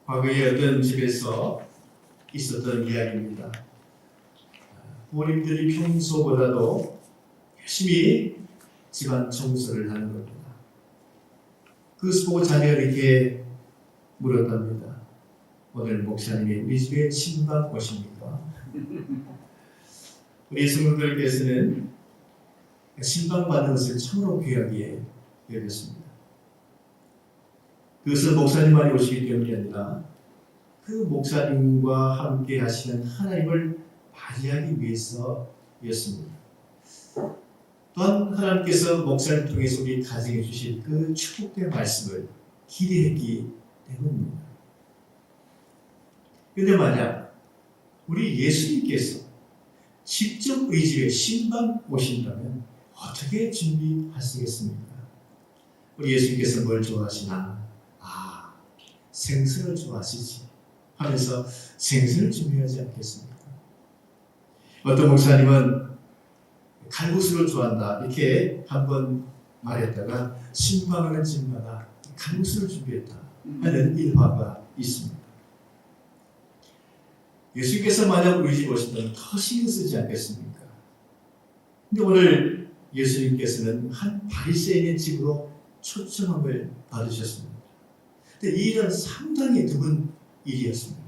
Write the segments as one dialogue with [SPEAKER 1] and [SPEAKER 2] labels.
[SPEAKER 1] 과거에 어떤 집에서 있었던 이야기입니다. 부모님들이 평소보다도 열심히 집안 청소를 하는 겁니다. 그것을 보고 자녀가 이렇게 물었답니다. 오늘 목사님이 우리 집에 신방 오십니까? 우리 성도들께서는 신방 받는 것을 참으로 귀하게 여겼습니다. 그것은 목사님만이 오시기 때문이 아니라 그 목사님과 함께 하시는 하나님을 맞이하기 위해서였습니다. 또한 하나님께서 목사를 통해서 우리 가정해 주실 그 축복된 말씀을 기대했기 때문입니다. 그런데 만약 우리 예수님께서 직접 우리 집에 신방 오신다면 어떻게 준비하시겠습니까? 우리 예수님께서 뭘 좋아하시나? 생선을 좋아하시지 하면서 생선을 준비하지 않겠습니까? 어떤 목사님은 칼국수를 좋아한다 이렇게 한번 말했다가 신방하는 집마다 칼국수를 준비했다 하는 일화가 있습니다. 예수님께서 만약 우리 집 오신다면 더 신경 쓰지 않겠습니까? 근데 오늘 예수님께서는 한 바리새인의 집으로 초청함을 받으셨습니다. 근데 이 일은 상당히 드문 일이었습니다.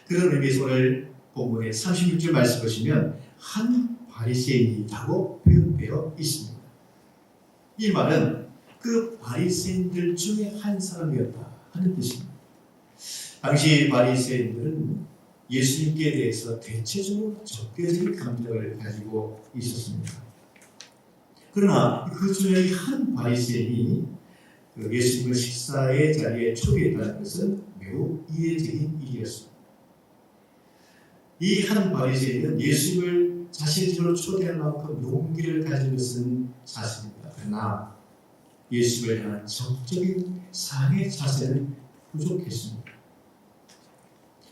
[SPEAKER 1] 그런 의미에서 오늘 본문의 36절 말씀 보시면 한 바리새인이라고 표현되어 있습니다. 이 말은 그 바리새인들 중에 한 사람이었다 하는 뜻입니다. 당시 바리새인들은 예수님께 대해서 대체적으로 적개적인 감정을 가지고 있었습니다. 그러나 그 중에 한 바리새인이 예수님을 식사의 자리에 초대했다는 것은 매우 이례적인 일이었습니다. 이 한 바리새인은 예수님을 자신의 집으로 초대할 만큼 용기를 가진 것은 사실입니다. 그러나 예수님을 향한 적극적인 사랑의 자세는 부족했습니다.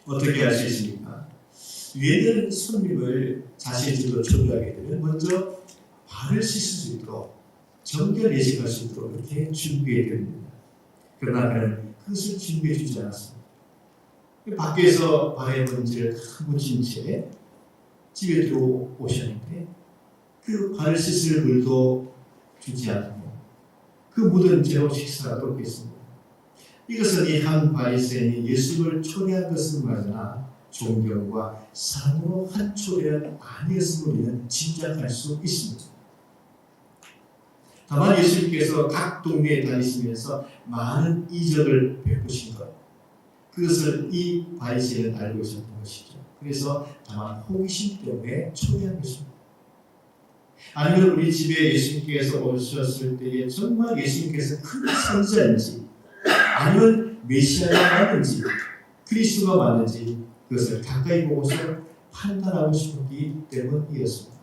[SPEAKER 1] 어떻게 할 수 있습니까? 유해된 손님을 자신의 집으로 초대하게 되면 먼저 발을 씻을 수 있도록 정결 예식할 수 있도록 이렇게 준비해야 됩니다. 그러나 그는 그것을 준비해 주지 않았습니다. 밖에서 발에 먼지를 다 묻힌 채 집에 들어오셨는데 그 발을 씻을 물도 주지 않고 그 묻은 채로 식사하도록 했습니다. 이것은 이 한 바리새인이 예수를 초대한 것은 말하나 존경과 사랑으로 한 초대는 아니었음을 우리는 짐작할 수 있습니다. 다만 예수님께서 각 동네에 다니시면서 많은 이적을 베푸신 것, 그것을 이 바리새인은 알고 있었던 것이죠. 그래서 다만 호기심 때문에 초대한 것입니다. 아니면 우리 집에 예수님께서 오셨을 때에 정말 예수님께서 큰 선지자인지 아니면 메시아가 맞는지 그리스도가 맞는지 그것을 가까이 보고서 판단하고 싶었기 때문이었습니다.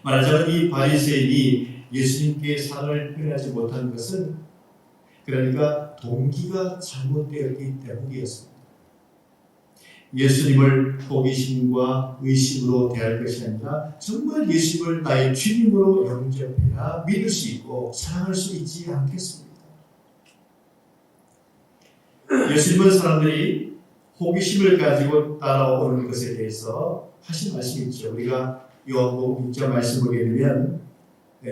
[SPEAKER 1] 말하자면 이 바리새인이 예수님께 사랑을 표현하지 못한 것은 그러니까 동기가 잘못되었기 때문이었습니다. 예수님을 호기심과 의심으로 대할 것이 아니라 정말 예수님을 나의 주님으로 영접해야 믿을 수 있고 사랑할 수 있지 않겠습니까? 예수님은 사람들이 호기심을 가지고 따라오는 것에 대해서 하신 말씀이 있죠. 우리가 요한복음 6장 말씀 보게 되면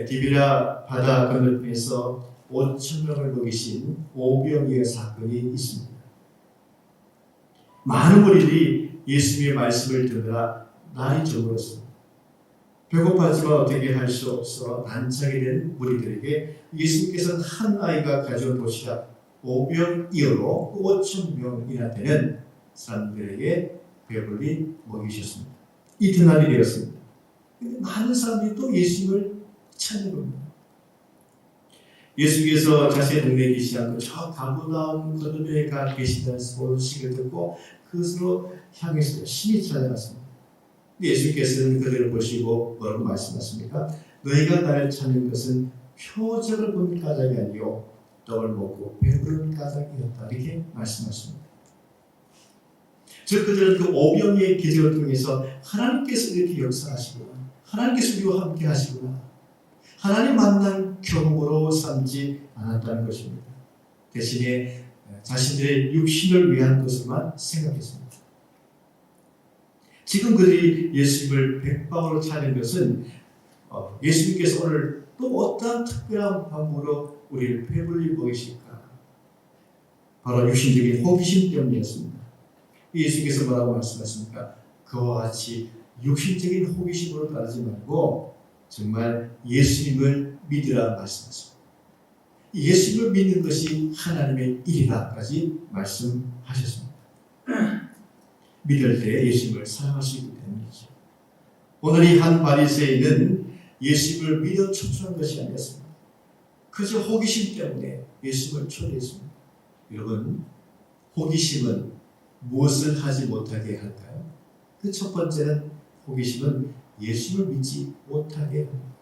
[SPEAKER 1] 디비라 바다 건너편에서 5,000명을 먹이신 오병이어 사건이 있습니다. 많은 무리들이 예수님의 말씀을 들으라 날이 저물었습니다. 배고팠지만 어떻게 할 수 없어 난처하게 된 무리들에게 예수님께서는 한 아이가 가져온 도시락 오병이어로 5,000명이나 되는 사람들에게 배불리 먹이셨습니다. 이튿날이 되었습니다. 근데 많은 사람들이 또 예수님을 찾는 겁니다. 예수께서 자신의 동네에 계시지 않고 저 가보다운 건너편에 가 계신다는 소식을 듣고 그것으로 향해서 열심히 찾아갔습니다. 예수께서는 그들을 보시고 뭐라고 말씀하십니까? 너희가 나를 찾는 것은 표적을 본 까닭이 아니요 떡을 먹고 배부른 까닭이었다 이렇게 말씀하십니다. 즉 그들은 그 오병이의 기적을 통해서 하나님께서 이렇게 역사하시구나, 하나님께서 우리와 함께 하시구나, 하나님 만난 경험으로 삼지 않았다는 것입니다. 대신에 자신들의 육신을 위한 것을만 생각했습니다. 지금 그들이 예수님을 백방으로 찾는 것은 예수님께서 오늘 또 어떠한 특별한 방법으로 우리를 배불리 보이실까? 바로 육신적인 호기심 때문이었습니다. 예수님께서 뭐라고 말씀하십니까? 그와 같이 육신적인 호기심으로 따르지 말고 정말 예수님을 믿으라 말씀하십니다. 예수님을 믿는 것이 하나님의 일이다까지 말씀하셨습니다. 믿을 때 예수님을 사랑할 수 있기 때문이죠. 오늘 이 한 바리새인은 예수님을 믿어 초청한 것이 아니었습니다. 그저 호기심 때문에 예수님을 초대했습니다. 여러분, 호기심은 무엇을 하지 못하게 할까요? 그 첫 번째는 호기심은 예수님을 믿지 못하게 합니다.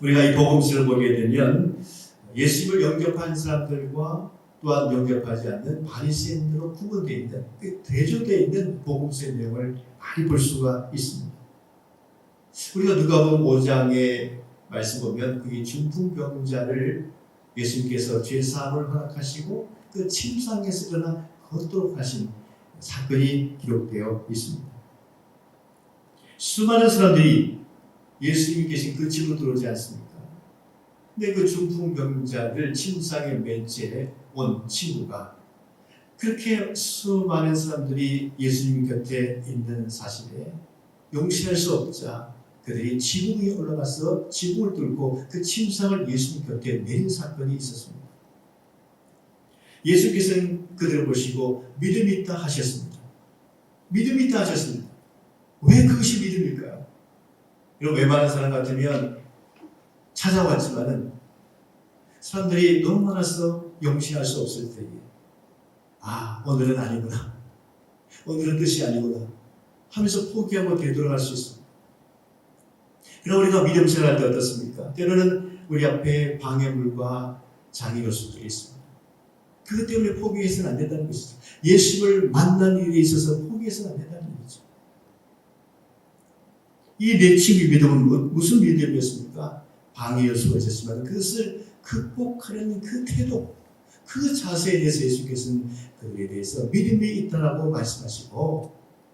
[SPEAKER 1] 우리가 이 복음서를 보게 되면 예수님을 영접한 사람들과 또한 영접하지 않는 바리새인으로 구분되어 있는, 대조되어 있는 복음서의 내용을 많이 볼 수가 있습니다. 우리가 누가복음 5장의 말씀 보면 그게 중풍병자를 예수님께서 죄사함을 허락하시고 그 침상에서 일어나 걷도록 하신 사건이 기록되어 있습니다. 수많은 사람들이 예수님이 계신 그 집으로 들어오지 않습니까? 근데 그 중풍병자를 침상에 맨 채 온 친구가 그렇게 수많은 사람들이 예수님 곁에 있는 사실에 용서할 수 없자 그들이 지붕 위에 올라가서 지붕을 뚫고 그 침상을 예수님 곁에 내린 사건이 있었습니다. 예수께서는 그들을 보시고 믿음이 있다 하셨습니다. 믿음이 있다 하셨습니다. 왜 그것이 믿음일까요? 여러분, 웬만한 사람 같으면 찾아왔지만은 사람들이 너무 많아서 용서할 수 없을 때에 오늘은 아니구나, 오늘은 뜻이 아니구나 하면서 포기하고 되돌아갈 수 있습니다. 그럼 우리가 믿음 생활할 때 어떻습니까? 때로는 우리 앞에 방해물과 장애 요소들이 있습니다. 그것 때문에 포기해서는 안 된다는 것이죠. 예수를 만난 일에 있어서 포기해서는 안 된다는 얘기죠. 이 내 친구의 믿음은 무슨 믿음이었습니까? 방해 요소가 있었지만 그것을 극복하려는 그 태도, 그 자세에 대해서 예수께서는 그들에 대해서 믿음이 있다라고 말씀하시고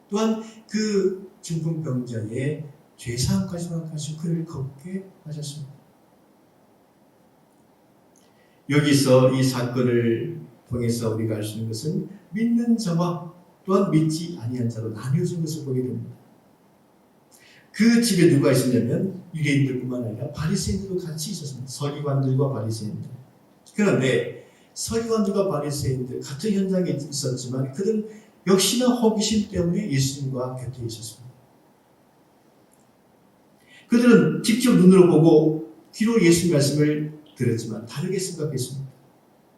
[SPEAKER 1] 또한 그 중풍병자의 죄사함까지 허락하시고 그를 걷게 하셨습니다. 여기서 이 사건을 통해서 우리가 알 수 있는 것은 믿는 자와 또한 믿지 아니한 자로 나뉘어진 것을 보게 됩니다. 그 집에 누가 있었냐면 유대인들뿐만 아니라 바리새인들도 같이 있었습니다. 서기관들과 바리새인들. 그런데 서기관들과 바리새인들 같은 현장에 있었지만 그들은 역시나 호기심 때문에 예수님과 곁에 있었습니다. 그들은 직접 눈으로 보고 귀로 예수 말씀을 들었지만 다르게 생각했습니다.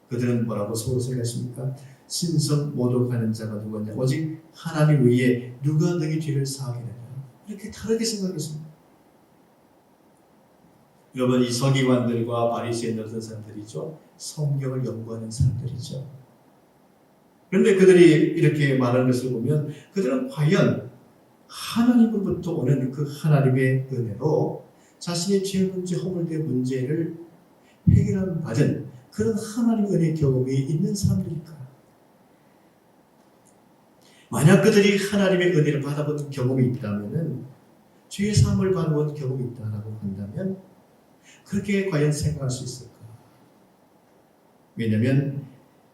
[SPEAKER 1] 그들은 뭐라고 서로 생각했습니까? 신성 모독하는 자가 누구냐? 오직 하나님 외에 누가 너희 죄를 사하게 하느냐? 이렇게 다르게 생각했습니다. 여러분, 이 서기관들과 바리새인들 어떤 사람들이죠? 성경을 연구하는 사람들이죠. 그런데 그들이 이렇게 말하는 것을 보면 그들은 과연 하나님으로부터 오는 그 하나님의 은혜로 자신의 죄 문제, 허물된 문제를 해결함 받은 그런 하나님의 은혜 경험이 있는 사람들일까? 만약 그들이 하나님의 은혜를 받아본 경험이 있다면, 죄의 사함을 받아본 경험이 있다라고 한다면 그렇게 과연 생각할 수 있을까? 왜냐하면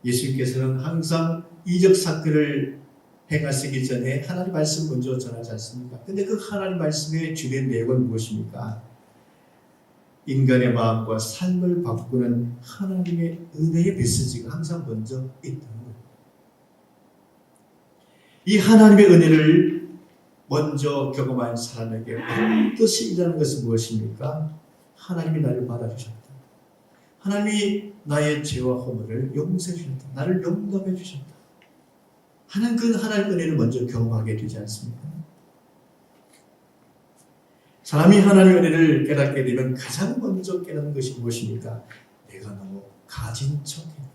[SPEAKER 1] 예수님께서는 항상 이적 사건을 행하시기 전에 하나님 말씀 먼저 전하지 않습니까? 근데 그 하나님 말씀의 주된 내용은 무엇입니까? 인간의 마음과 삶을 바꾸는 하나님의 은혜의 메시지가 항상 먼저 있다는 거예요. 이 하나님의 은혜를 먼저 경험한 사람에게 반드시 일어나는 것은 무엇입니까? 하나님이 나를 받아주셨다. 하나님이 나의 죄와 허물을 용서해 주셨다. 나를 용납해 주셨다. 하는 그 하나님의 은혜를 먼저 경험하게 되지 않습니까? 사람이 하나님의 은혜를 깨닫게 되면 가장 먼저 깨닫는 것이 무엇입니까? 내가 너무 가진 척했구나.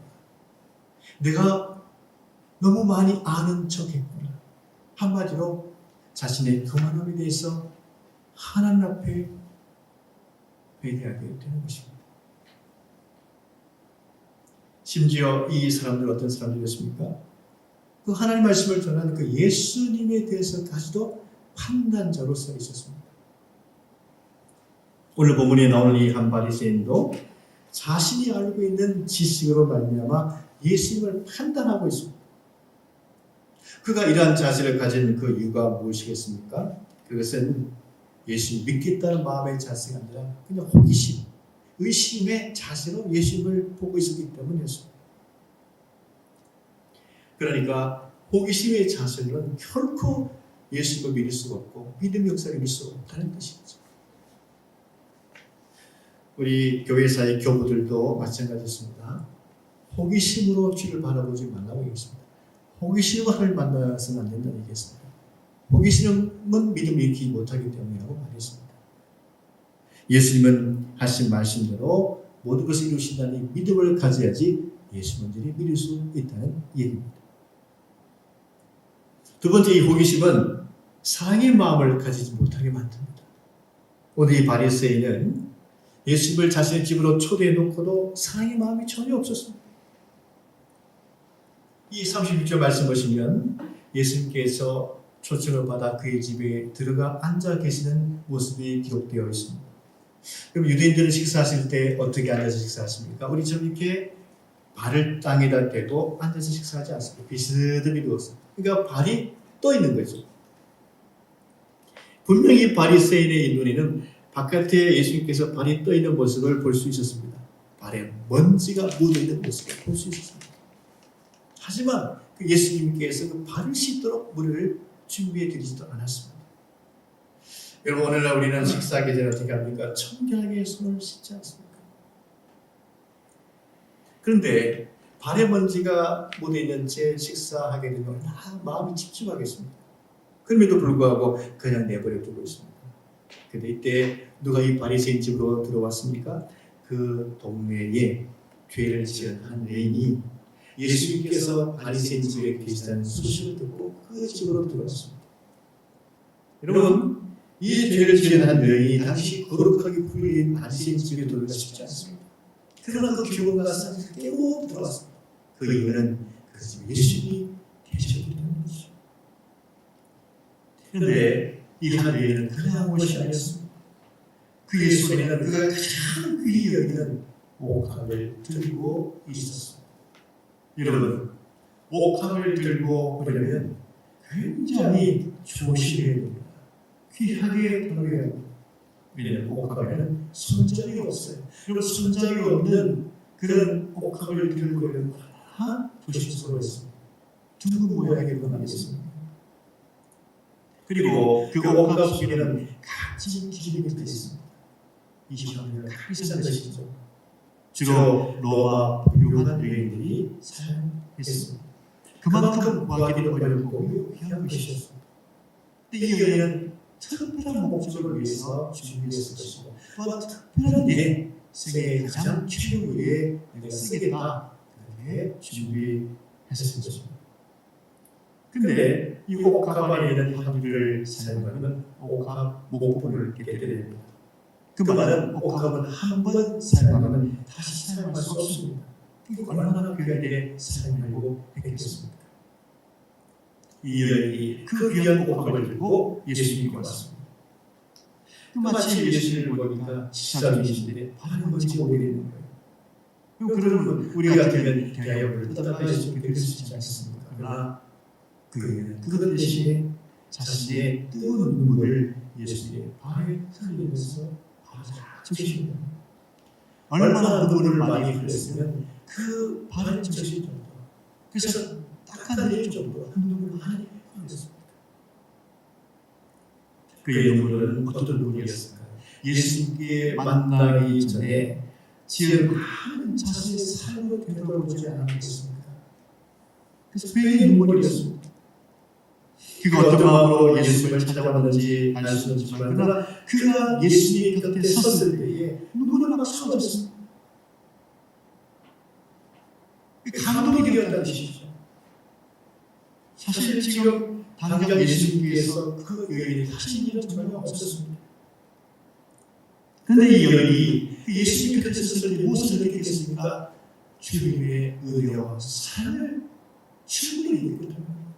[SPEAKER 1] 내가 너무 많이 아는 척했구나. 한마디로 자신의 교만함에 대해서 하나님 앞에 회개하게 되는 것입니다. 심지어 이 사람들 어떤 사람들이었습니까? 그 하나님 말씀을 전하는 그 예수님에 대해서까지도 판단자로 서 있었습니다. 오늘 본문에 나오는 이 한 바리새인도 자신이 알고 있는 지식으로 말미암아 예수님을 판단하고 있습니다. 그가 이러한 자세를 가진 그 이유가 무엇이겠습니까? 그것은 예수님 믿겠다는 마음의 자세가 아니라 그냥 호기심, 의심의 자세로 예수님을 보고 있었기 때문이었습니다. 그러니까 호기심의 자세는 결코 예수님을 믿을 수가 없고 믿음 역사를 믿을 수가 없다는 뜻이죠. 우리 교회사의 교부들도 마찬가지였습니다. 호기심으로 주를 바라보지 말라고 얘기했습니다. 호기심으로 하나님을 만나서는 안 된다는 얘기했습니다. 호기심은 믿음을 잃지 못하기 때문이라고 말했습니다. 예수님은 하신 말씀대로 모든 것을 이루신다니 믿음을 가져야지 예수님을 믿을 수 있다는 얘기입니다. 두 번째, 이 호기심은 사랑의 마음을 가지지 못하게 만듭니다. 오늘 이 바리새인은 예수님을 자신의 집으로 초대해 놓고도 사랑의 마음이 전혀 없었습니다. 이 36절 말씀 보시면 예수님께서 초청을 받아 그의 집에 들어가 앉아 계시는 모습이 기록되어 있습니다. 그럼 유대인들은 식사하실 때 어떻게 앉아서 식사하십니까? 우리처럼 이렇게 발을 땅에다 대고 앉아서 식사하지 않습니다. 비스듬히 누웠습니다. 그러니까 발이 떠 있는 거죠. 분명히 바리새인의 눈에는 바깥에 예수님께서 발이 떠 있는 모습을 볼 수 있었습니다. 발에 먼지가 묻어 있는 모습을 볼 수 있었습니다. 하지만 그 예수님께서 그 발을 씻도록 물을 준비해 드리지도 않았습니다. 여러분, 오늘날 우리는 식사하기 전에 어떻게 합니까? 청결하게 손을 씻지 않습니까? 그런데 발에 먼지가 묻어있는 채 식사하게 되면 마음이 집중하겠습니다. 그럼에도 불구하고 그냥 내버려 두고 있습니다. 그런데 이때 누가 이 바리새인 집으로 들어왔습니까? 그 동네에 죄를 지은 한 여인이 예수님께서 바리새인 집에 계시다는 소식을 듣고 그 집으로 들어왔습니다. 여러분, 이 죄를 지은 한 여인이 당시 거룩하게 불린 바리새인 집에 들어오기가 쉽지 않습니다. 그러나 그 기운과 싹을 깨고 들어왔습니다. 그 이유는 그 집에 예수님이 계셨기 때문이죠. 그런데 이 한 여인은 그냥 온 것이 아니었습니다. 그의 손에는 그가 가장 귀히 여기는 옥합을 들고 있었습니다. 여러분, 옥합을 들고 오려면 굉장히 조심해야 됩니다. 귀하게 다뤄야 합니다. 왜냐하면 옥합에는 손잡이가 없어요. 그리고 손잡이가 없는 그런 옥합을 들고 오려면 얼마나 조심스러워했습니다. 둥근 모양의 건 아니겠습니까? 그리고 그 옥합 속에는 값진 기름이 들어 있습니다. 이 시간에는 비싼 것이죠. 주로 로마 유한 여인들이 사용했습니다. 그만큼 구하기도 어렵고 귀한 것이었습니다. 이 여인은 특별한 목적을 위해서 준비했을 것이고 또한 특별한 일, 세계의 가장 최고의 내가 쓰겠다 그렇게 준비했을 것입니다. 근데 이 옥합 안에는 한글을 사용하면 옥합 목본을 깨게 됩니다. 그 말은 옥합은 한 번 사용하면 다시 사용할 수 없습니다. 얼마나 귀하게 사용하려고 했겠습니까? 이 여인이 그 귀한 옥합을 들고 예수님께 왔습니다. 마치 예수님을 보니까 시사님이신데 발을 먼지 오게 되는 거예요. 그러면 우리 같으면 대하여를 떠나갈 수 있게 될 수 있지 않습니까? 그러나 그 여인은 그것 대신에 자신의 뜨거운 눈물을 예수님의 발에 흘리면서 적십니다. 얼마나 눈물을 많이 흘렸으면 그 발을 적실 정도, 그래서 닦아내릴 정도로 그 눈물을 많이 흘렸습니다. 그의 눈물은 어떤 눈물이었을까요? 예수님께 만나기 전에 지은 많은 자신의 삶으로 되돌아보지 않았겠습니까? 그래서 그의 눈물이었습니다. 그가 어떤 마음으로 예수님을 찾아왔는지 알 수 없지만 그러나 그가 예수님 곁에 섰을 때에 눈물이 막 쏟아졌습니다. 감동이 되었다는 뜻이죠. 사실 지금 당장 예수님께서 그 여인이 하신 일은 전혀 없었습니다. 그런데 이 여인이 예수님 곁에 섰을 때 무엇을 느끼겠습니까? 주님의 은혜와 사랑을 충분히 입거든요.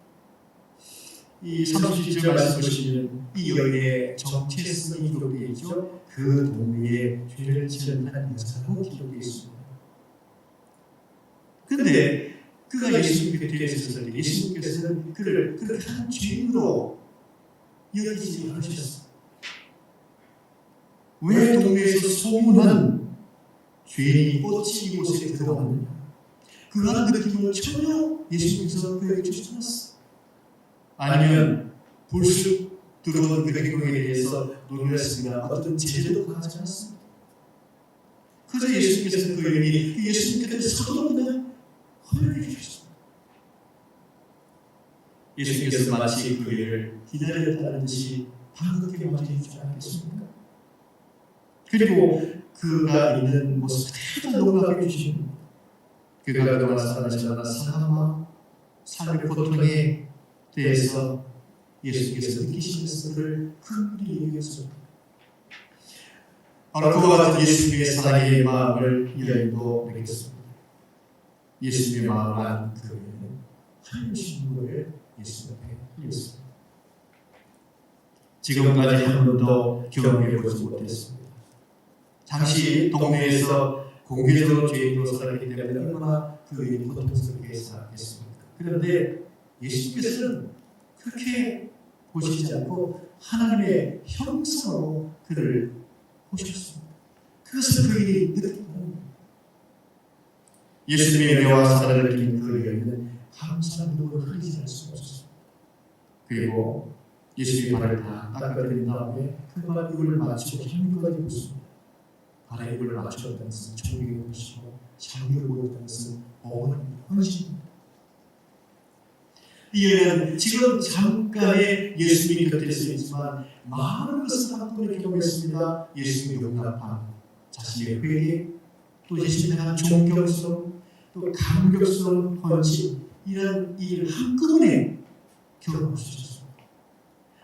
[SPEAKER 1] 이 30절 말씀 보시면 이 여인의 정체성이 기록되어 있죠. 그 동네에 죄를 지은 한 여자라고 기록되어 있습니다. 그런데 그가 예수님 곁에 있었을 때 예수님께서는 그를 그렇게 한 죄인으로 여기지 않으셨어요. 왜 동네에서 소문난 죄인이 꽃이 이곳에 들어왔느냐? 그러한 느낌을 전혀 예수님께서 그에게 주지 않았어요. 아니면 불쑥 들어온 그 행동에 대해서 놀랐으나 어떤 제재도 가하지 않았습니다. 그래서 예수님께서 그 여인이 예수님 곁에 서도 그냥 허락해 주셨습니다. 예수님께서 마치 그 여인을 기다렸다는 듯이 반갑게 맞이해 주지 않겠습니까? 그리고 그가 있는 모습 그대로 농락해 주십니다. 그가 그동안 살아가는 삶과 삶의 고통에 대해서 예수께서 느끼시는 것을 긍휼히 여기셨습니다. 바로 그와 같은 예수님의 사랑의 마음을 이 여인도 느꼈습니다. 예수님의 마음을 안 그 여인은 하나님 물을 예수 앞에 흘렸습니다. 지금까지 한 번도 경험해 보지 못했습니다. 당시 동네에서 공개적으로 죄인으로 살았기 때문에 얼마나 그 여인이 고통스럽게 살았겠습니까? 그런데 예수께서는 그렇게 보시지 않고 하나님의 형상으로 그를 보셨습니다. 그것을 그 여인이 느꼈습니다. 예수님의 은혜와 사랑을 느낀 그 여인은 감사한 눈물을 흘리지 않을 수가 없었습니다. 그리고 예수님의 발을 다 닦아드린 다음에 그만 입을 맞추고 향유까지 묻습니다. 발에 입을 맞추었다는 것은 종교의 것이고 향유를 보였다는 것은 어머니입니다. 헌신입니다. 이 여인은 지금 잠깐의 예수님 곁에 있지만 많은 것을 한꺼번에 경험했습니다. 예수님의 용납함, 자신의 회개, 또 예수님에 대한 존경스러움, 또 감격스러운 헌신, 이런 일을 한꺼번에 경험하셨습니다.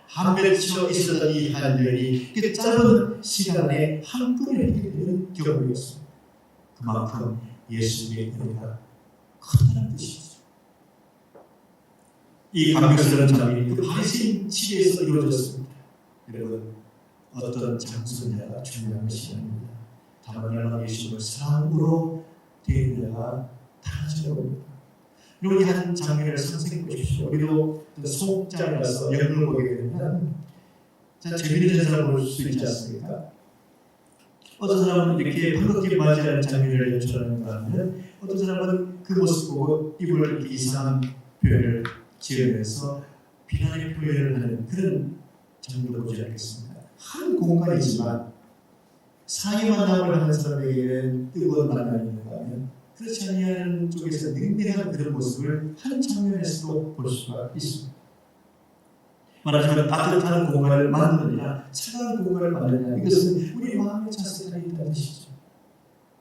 [SPEAKER 1] 한 맺혀 있었던 이 한 여인이 그 짧은 시간에 한꺼번에 되는 경험이었습니다. 그만큼 예수님의 은혜가 커다란 뜻이죠. 이 감격스러운 장면이 그 바리새인 시대에서 이루어졌습니다. 여러분, 어떤 장소냐가 중요한 것이 아닙니다. 다만 얼마나 예수님을 사랑으로 대하느냐가 다르죠. 여러분, 한 장면을 상상해 보십시오. 우리도 소극장에 가서 연극을 보게 되면 재미있는 현상을 볼 수 있지 않습니까? 어떤 사람은 이렇게 반갑게 맞이하는 장면을 연출하는가 하면 어떤 사람은 그 모습 보고 입을 이렇게 이상한 표현을 지으면서 비난의 표현을 하는 그런 장면도 보지 않겠습니다. 한 공간이지만 사회 만남을 하는 사람에게는 뜨거운 만남이 있는가 하면 그렇지 아니하는 쪽에서 냉랭한 그런 모습을 한 장면에서도 볼 수가 있습니다. 말하자면 따뜻한 공간을 만드느냐 차가운 공간을 만드느냐, 이것은 우리 마음의 자세가 있다는 뜻이죠.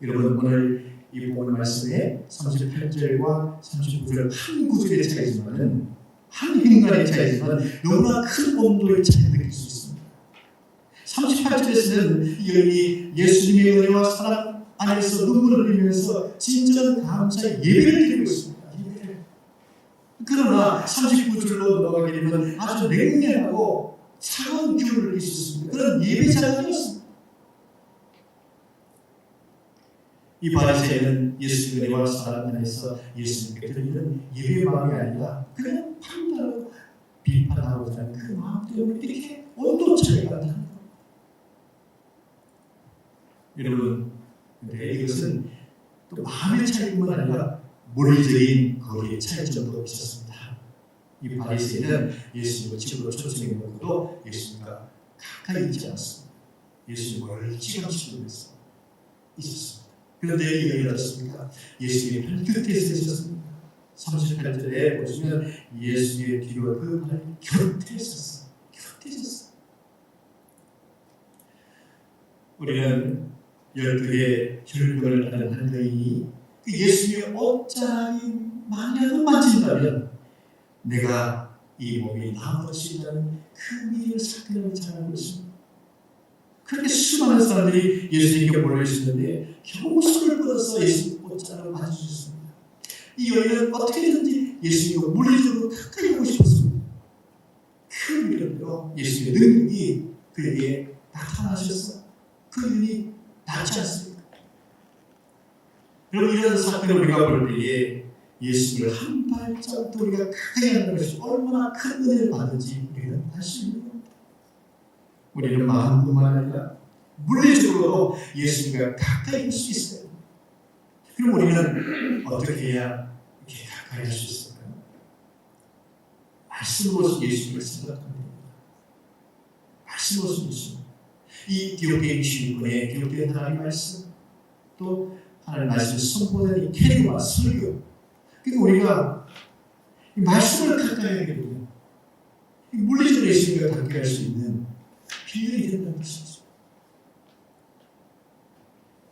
[SPEAKER 1] 여러분, 오늘 이 본문 말씀에 38절과 39절 한 구절의 차이지만 한 인간의 차이지만 너무나 큰 온도의 차이를 느낄 수 있습니다. 38절에서는 이 여인이 예수님의 은혜와 사랑 안에서 눈물을 흘리면서 진정한 감사의 예배를 드리고 있습니다. 그러나 39절로 넘어가게 되면 아주 냉랭하고 차가운 기운을 느낄 수 있습니다. 그런 예배 자리였습니다. 이 바리새인은 예수님의 은혜와 사랑 안에서 예수님께 드리는 예배의 마음이 아니라 그냥 판단하고 비판하고자 하는 그 마음 때문에 이렇게 온도 차이가 나는 겁니다. 여러분, 근데 이것은 또 마음의 차이뿐만 아니라 물리적인 거리의 차이점도 있었습니다. 이 바리새인은 예수님을 집으로 초청해 놓고도 예수님과 가까이 있지 않았습니다. 예수님을 멀찌감치면서 있었습니다. 그런데 이 여인은 어떻습니까? 예수님의 발 곁에 있었습니다. 38절에 보시면 예수님의 뒤로 그 발 곁에 있었어요. 곁에 있었어요. 우리는 12개의 혈육을 하는 한 여인이 그 예수님의 옷자락이 만약에 만진다면 내가 이 몸이 나은 것이라는 그 미를 사건을 잘 알고 있습니다. 그렇게 수많은 사람들이 예수님께 몰려 있었는데 겨우 손을 뻗어서 예수님 옷자락을 만져주셨습니다. 이 여인은 어떻게든지 예수님과 물리적으로 가까이 하고 싶었습니다. 그 믿음으로 예수님의 능력이 그에게 나타나셔서 그 눈이 낫지 않습니다. 여러분, 이런 사건을 우리가 볼 때에 예수님을 한 발자국도 우리가 가까이 하는 것이 얼마나 큰 은혜를 받는지 우리는 알 수 있는 겁니다. 우리는 마음뿐만 아니라 물리적으로 예수님과 가까이 할 수 있어요. 그럼 우리는 어떻게 해야 이렇게 가까이 할 수 있을까요? 말씀으로 예수님을 생각하면 됩니다. 말씀으로 예수님. 이 디오게인 주인분의 디오게인 하나님 말씀, 또 하나님 말씀을 선포하는 이 캐리와 설교. 그러니까 우리가 이 말씀을 가까이 하게 되면 물리적으로 예수님과 가까이 할 수 있는 비결이 된다는 것이죠.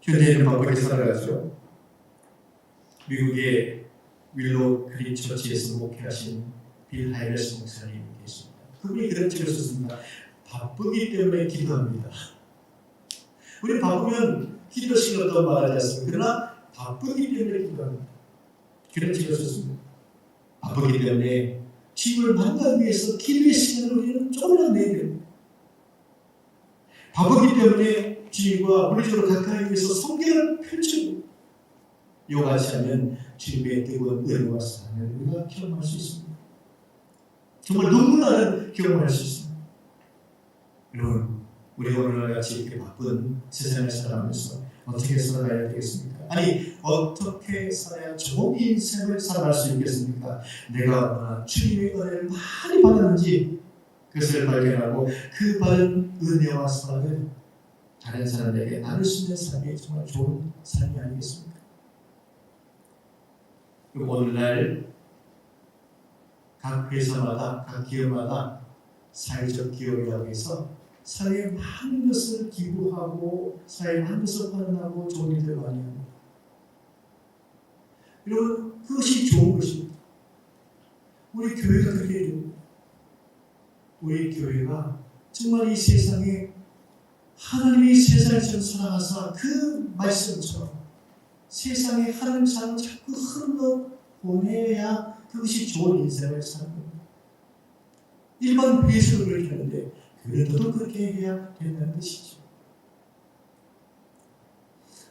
[SPEAKER 1] 현대인은 바쁘게 살아가죠. 미국의 윌로우 크릭 처치에서 목회하신 빌 하이레스 목사님이 계십니다. 그분이 그런 책을 썼습니다. 바쁘기 때문에 기도합니다. 우리 바쁘면 기도 시간도 말하지 않습니다. 그러나 바쁘기 때문에 기도합니다. 그런 책을 썼습니다. 바쁘기 때문에 주님을 만나기 위해서 기도의 시간을 우리는 조금이라도 내야 됩니다. 바쁘기 때문에 주님과 물리적으로 가까이 위해서 성경을 펼치고 요같이 하면 주님의 뜨거운 은혜와 사랑을 우리가 경험할 수 있습니다. 정말 눈물 나는 경험을 할 수 있습니다. 여러분, 우리가 오늘같이 이렇게 바쁜 세상을 살아가면서 어떻게 살아가야 되겠습니까? 아니, 어떻게 살아야 좋은 인생을 살아갈 수 있겠습니까? 내가 얼마나 주님의 은혜를 많이 받았는지 그것을 발견하고 그 받은 은혜와 사랑을 다른 사람에게 나눌 수 있는 삶이 정말 좋은 삶이 아니겠습니까? 오늘날 각 회사마다, 각 기업마다 사회적 기업이라고 해서 사회에 많은 것을 기부하고 사회에 많은 것을 헌신하고 좋은 일들 많이 합니다. 여러분, 그것이 좋은 것입니다. 우리 교회가 그렇게 해야 됩니다. 우리 교회가 정말 이 세상에 하나님이 세상을 좀 살아가서 그 말씀처럼 세상에 하나님 사랑을 자꾸 흘러 보내야 그것이 좋은 인생을 사는 겁니다. 일반 회사도 그렇게 하는데 교회도 그렇게 해야 된다는 뜻이죠.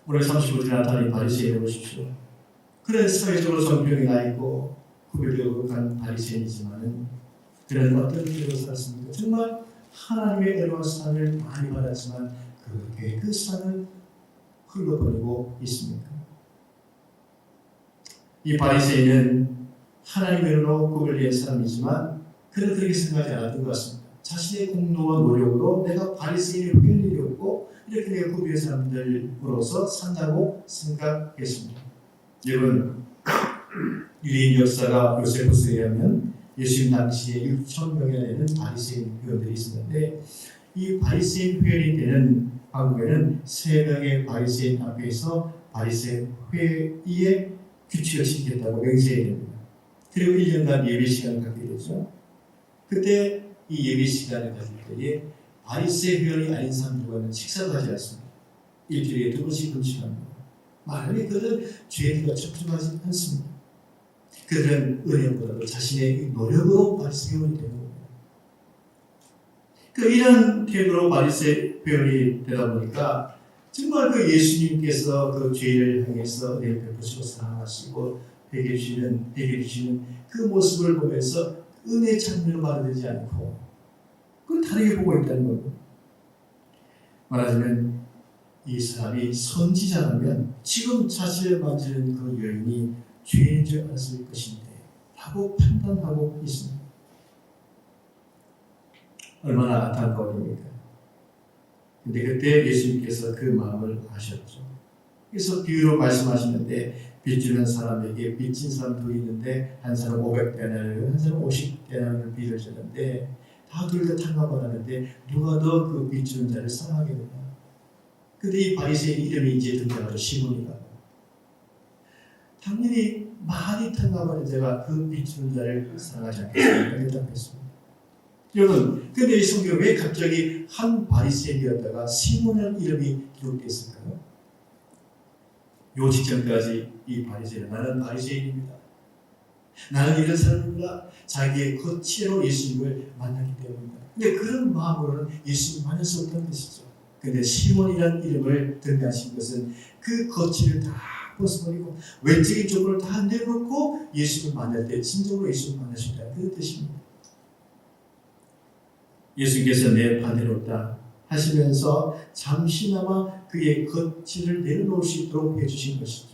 [SPEAKER 1] 오늘 35주 나타난 바리새인을 보십시오. 그런 사회적으로 정병이 나 있고 구별되고 간 바리새인이지만은 그런 어떤 길로 살았습니까? 정말 하나님의 은혜와 사랑을 많이 받았지만 그렇게 그 사랑을 흘러버리고 있습니까? 이 바리새인은 하나님의 은혜로 구별된 사람이지만 그는 그렇게 생각하지 않았던 것 같습니다. 자신의 공로와 노력으로 내가 바리새인이 할 일이 없고 이렇게 내가 구별된 사람들로서 산다고 생각했습니다. 여러분, 유대인 역사가 요세푸스에 의하면 예수님 당시에 6,000명이나 되는 바리새인 회원들이 있었는데 이 바리새인 회원이 되는 한국에는 3명의 바리새인 앞에서 바리새인 회의에 규칙을 지키겠다고 맹세해야 됩니다. 그리고 1년간 예배 시간을 갖게 되죠. 그때 이 예배 시간을 가질 때에 바리새인 회원이 아닌 사람들과는 식사도 하지 않습니다. 일주일에 2번씩 금식합니다. 만약에 그들은 죄가 척추하지 않습니다. 그들은 은혜보다도 자신의 노력으로 바리새인 회원이 되는 겁니다. 이런 태도로 바리새인 회원이 되다 보니까 정말 그 예수님께서 그 죄를 향해서 은혜를 베푸시고 사랑하시고 회개해 주시는 그 모습을 보면서 은혜 찬미로 받아들이지 않고 그걸 다르게 보고 있다는 겁니다. 말하자면 이 사람이 선지자라면 지금 자신을 만지는 그 여인이 죄인 줄 알았을 것인데 라고 판단하고 있습니다. 얼마나 안타까운 일입니까? 근데 그때 예수님께서 그 마음을 아셨죠. 그래서 비유로 말씀하시는데 빚주는 사람에게 빚진 사람 둘이 있는데 한 사람 500데나리온, 한 사람 50데나리온을 빚을 졌는데 다 둘 다 탕감을 하는데 누가 더 그 빚주는 자를 사랑하게 되나? 근데 이 바리새인 이름이 이제 등장하죠. 시몬이라고. 당연히 많이 탕감하는 자가 그 빚주는 자를 사랑하지 않겠습니까? 대답했습니다. 여러분, 근데 이 성경에 왜 갑자기 한 바리새인이었다가 시몬이라는 이름이 기록되어 있을까요? 요 직전까지 이 바리새인, 나는 바리새인입니다. 나는 이런 사람입니다. 자기의 거치로 예수님을 만나기 때문입니다. 근데 그런 마음으로는 예수님을 만날 수 없다는 것이죠. 근데 시몬이라는 이름을 등장하신 것은 그 거치를 다 벗어버리고 외적인 조건을 다 내놓고 예수님을 만날 때 진정으로 예수님을 만날 수 있다는 그 뜻입니다. 예수께서 내 반대로다 하시면서 잠시나마 그의 거치를 내려놓을 수 있도록 해주신 것이죠.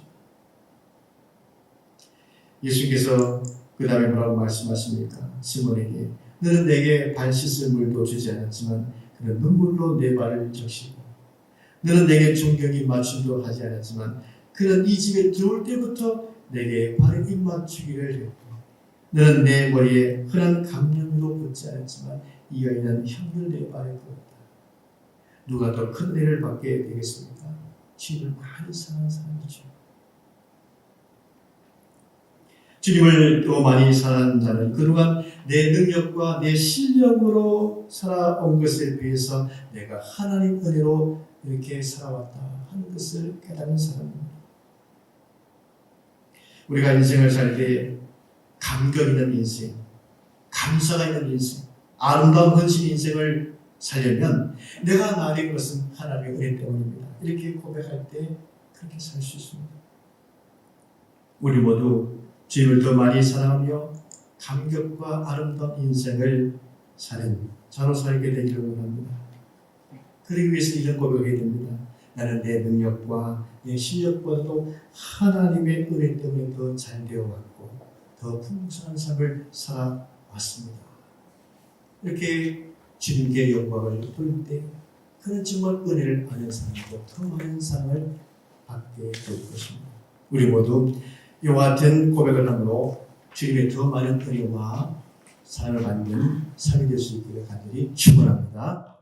[SPEAKER 1] 예수께서 그 다음에 뭐라고 말씀하십니까? 시몬에게 너는 내게 발 씻을 물도 주지 않았지만 그는 눈물로 내 발을 적시고 너는 내게 존경이 맞춤도 하지 않았지만 그는 이 집에 들어올 때부터 내게 발에 입맞추기를 했고 너는 내 머리에 흔한 감염으로 붙지 않았지만 이 여인은 향을 내 발에 부었다. 누가 더 큰 은혜를 받게 되겠습니까? 주님을 많이 사랑하는 사람이죠. 주님을 또 많이 사랑하는 자는 그동안 내 능력과 내 실력으로 살아온 것에 비해서 내가 하나님 은혜로 이렇게 살아왔다 하는 것을 깨닫는 사람입니다. 우리가 인생을 살 때 감격 있는 인생, 감사가 있는 인생, 아름다운 헌신 인생을 살려면 내가 나된 것은 하나님의 은혜 때문입니다. 이렇게 고백할 때 그렇게 살 수 있습니다. 우리 모두 주님을 더 많이 사랑하며 감격과 아름다운 인생을 사는 자로 살게 되기를 원합니다. 그러기 위해서 이런 고백을 해야 됩니다. 나는 내 능력과 내 실력보다도 하나님의 은혜 때문에 더 잘 되어왔고 더 풍성한 삶을 살아왔습니다. 이렇게 주님께 영광을 돌릴 때 그는 정말 은혜를 받는 사람이고 더 많은 사랑을 받게 될 것입니다. 우리 모두 이와 같은 고백을 함으로 주님의 더 많은 은혜와 사랑을 받는 삶이 될 수 있기를 간절히 축원합니다.